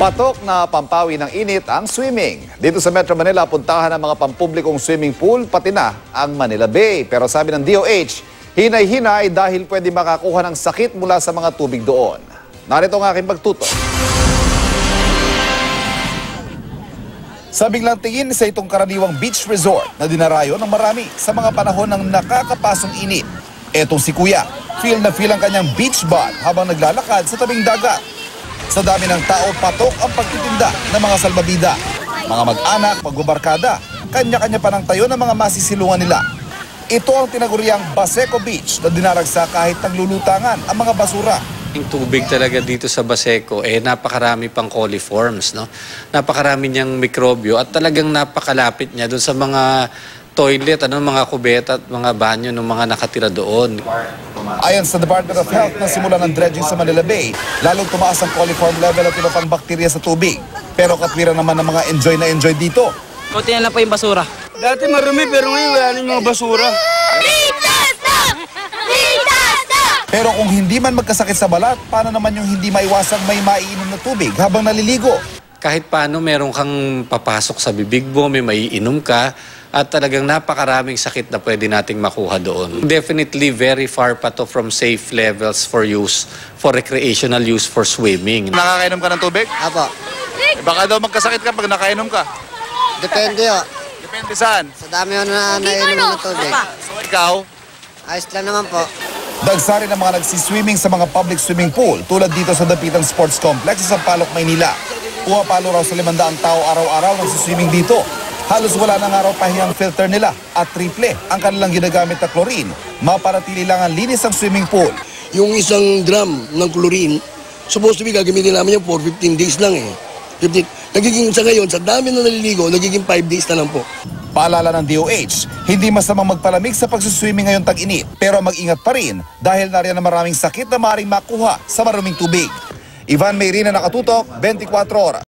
Patok na pampawi ng init ang swimming. Dito sa Metro Manila, puntahan ang mga pampublikong swimming pool, pati na ang Manila Bay. Pero sabi ng DOH, hinay-hinay dahil pwede makakuha ng sakit mula sa mga tubig doon. Narito ang aking pagtuto. Sa biglang tingin sa itong karaniwang beach resort na dinarayo ng marami sa mga panahon ng nakakapasong init. Etong si Kuya, feel na feel ang kanyang beach bod habang naglalakad sa tabing dagat. Sa dami ng tao, patok ang pagtitinda ng mga salbabida. Mga mag-anak, magbabarkada, kanya-kanya pa ng tayo ng mga masisilungan nila. Ito ang tinaguriang Baseco Beach na dinaragsa kahit naglulutangan ang mga basura. Yung tubig talaga dito sa Baseco, napakarami pang coliforms, no? Napakarami niyang mikrobyo at talagang napakalapit niya doon sa mga toilet, mga kubeta at mga banyo ng mga nakatira doon. Ayon sa Department of Health na simula ng dredging sa Manila Bay, lalong tumaas ang coliform level at iba pang bakterya sa tubig. Pero katwiran naman ng mga enjoy na enjoy dito. Kunti na lang po yung basura. Dati marumi pero ngayon wala nang mga basura. Pero kung hindi man magkasakit sa balat, paano naman yung hindi maiwasang may maiinom na tubig habang naliligo? Kahit paano meron kang papasok sa bibig mo, may maiinom ka, at talagang napakaraming sakit na pwede nating makuha doon. Definitely very far pa to from safe levels for use, for recreational use for swimming. Nakakainom ka ng tubig? Apo. Baka daw magkasakit ka pag nakainom ka. Depende o. Depende saan? Sa dami o na nainom ng tubig. So ikaw? Ayos lang naman po. Dagsari ng mga nagsiswimming sa mga public swimming pool tulad dito sa Dapitan Sports Complex sa Sampaloc, Maynila. Pumapalo raw sa 500 tao araw-araw nagsiswimming dito. Halos wala nang araw pahingang filter nila at triple ang kanilang ginagamit na chlorine. Maparatili lang ang linis ang swimming pool. Yung isang drum ng chlorine, supposed to be gagamitin namin yan for 15 days lang eh. 15. Nagiging sa ngayon, sa dami na naliligo, nagiging 5 days na lang po. Paalala ng DOH, hindi masamang magpalamig sa pagsiswimming ngayon tag-init. Pero mag-ingat pa rin dahil nariyan na maraming sakit na maaaring makuha sa maruming tubig. Ivan Mayrina, nakatutok, 24 oras.